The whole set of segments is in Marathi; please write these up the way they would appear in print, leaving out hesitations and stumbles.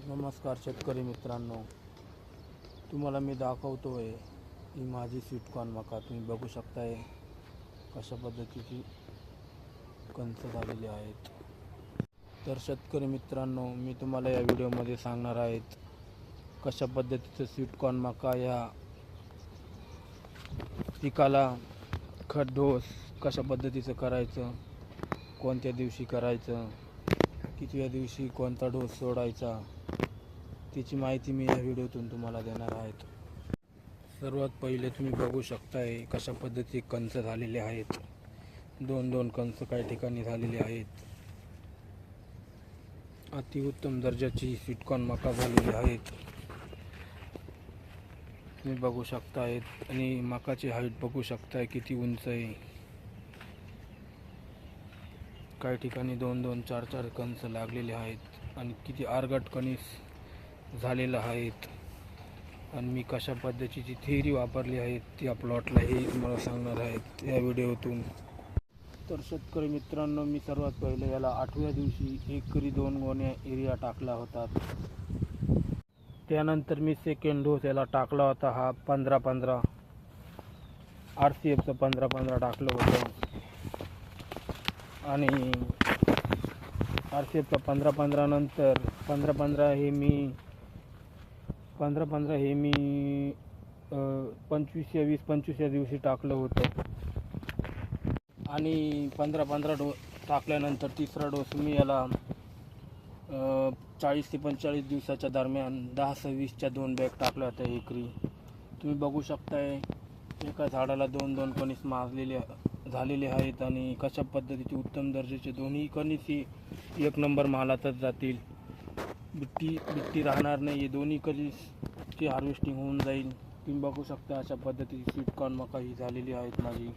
नमस्कार शेतकरी मित्रांनो, तुम्हाला मी दाखवतोय ही माझी स्वीटकॉर्न मका. तुम्ही बघू शकताय कशा पद्धतीची कंच झालेली आहेत. तर शेतकरी मित्रांनो, मी तुम्हाला या व्हिडिओमध्ये सांगणार आहेत कशा पद्धतीचं स्वीटकॉर्न मका या पिकाला खत डोस कशा पद्धतीचं करायचं, कोणत्या दिवशी करायचं, कितव्या दिवशी कोणता डोस सोडायचा, त्याची माहिती मी या व्हिडिओतून तुम्हाला देणार आहेत. सर्वात पहिले तुम्ही बघू शकताय कशा पद्धती कंच झालेले आहेत. दोन कंच काही ठिकाणी झालेले आहेत. अतिउत्तम दर्जाची स्वीटकॉर्न मका झालेली आहेत. तुम्ही बघू शकताय आणि मकाची हाईट बघू शकताय किती उंच आहे. काही ठिकाणी 2-2, 4-4 कंच लागलेले आहेत आणि किती आरगट कणीस झालेलं आहेत. आणि मी कशा पद्धतीची थेअरी वापरली आहे त्या प्लॉटला हे तुम्हाला सांगणार आहेत या व्हिडिओतून. तर शेतकरी मित्रांनो, मी सर्वात पहिले याला 8व्या दिवशी एकरी 2 गोण्या युरिया टाकला होता. त्यानंतर मी सेकंड डोस याला टाकला होता, हा 15-15 RCFचं 15-15 टाकलं होतं. आणि RCFचा 15-15 नंतर 15-15 हे मी 25व्या दिवशी टाकलं होतं. आणि 15-15 डोस टाकल्यानंतर तिसरा डोस मी याला 40 ते 45 दिवसाच्या दरम्यान 10-26च्या 2 बॅग टाकल्या होत्या एकरी. तुम्ही बघू शकताय एका झाडाला 2-2 कणीस माजलेले झालेले आहेत. आणि कशा पद्धतीचे उत्तम दर्जाचे दोन्ही कणीस ही 1 नंबर मालातच जातील. बिट्टी राहणार नाही. हे दोन्ही कणीसची हार्वेस्टिंग होऊन जाईल. तुम्ही बघू शकता अशा पद्धतीची स्वीटकॉर्न मका ही झालेली आहेत माझी.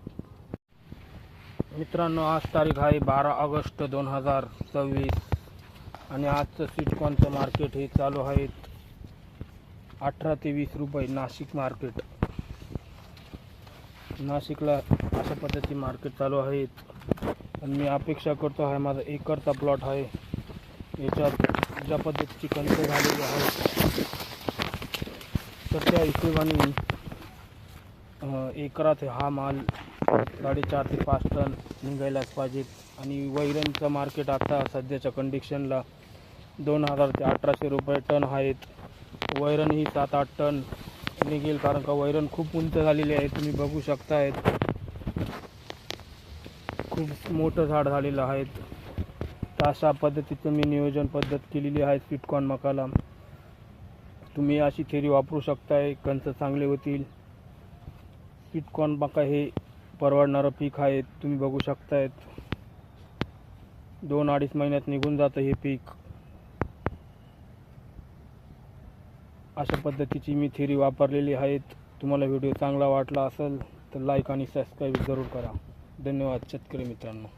मित्रांनो, आज तारीख आहे 12 ऑगस्ट 2024 आणि आजचं स्वीटकॉर्नचं मार्केट हे चालू आहेत 18 ते 20 रुपये. नाशिक मार्केट, नाशिकला अशा पद्धती मार्केट चालू आहेत. आणि मी अपेक्षा करतो आहे, माझा एकरचा प्लॉट आहे, याच्यात ज्या पद्धतीची कंच झालेली आहे तर त्या हिशोबाने एकरात हा माल 4.5 ते 5 टन निघायलाच पाहिजेत. आणि वैरणचं मार्केट आता सध्याच्या कंडिशनला 2000 ते 1800 रुपये टन आहेत. वैरण ही 7-8 टन निघेल, कारण का वैरण खूप उंच झालेली आहे. तुम्ही बघू शकतायत खूप मोठं झाड झालेलं आहे. तर अशा पद्धतीचं मी नियोजन पद्धत केलेली आहे स्वीटकॉर्न मकाला. तुम्ही अशी थेरी वापरू शकताय, कंच चांगले होतील. स्वीटकॉर्न मका हे परवडणारं पीक आहे. तुम्ही बघू शकतायत 2-2.5 महिन्यात निघून जातं हे पीक. अशा पद्धतीची मी थेरी वापरलेली आहेत. तुम्हाला व्हिडिओ चांगला वाटला असेल तर लाईक आणि सबस्क्राईब जरूर करा. धन्यवाद शेतकरी मित्रांनो.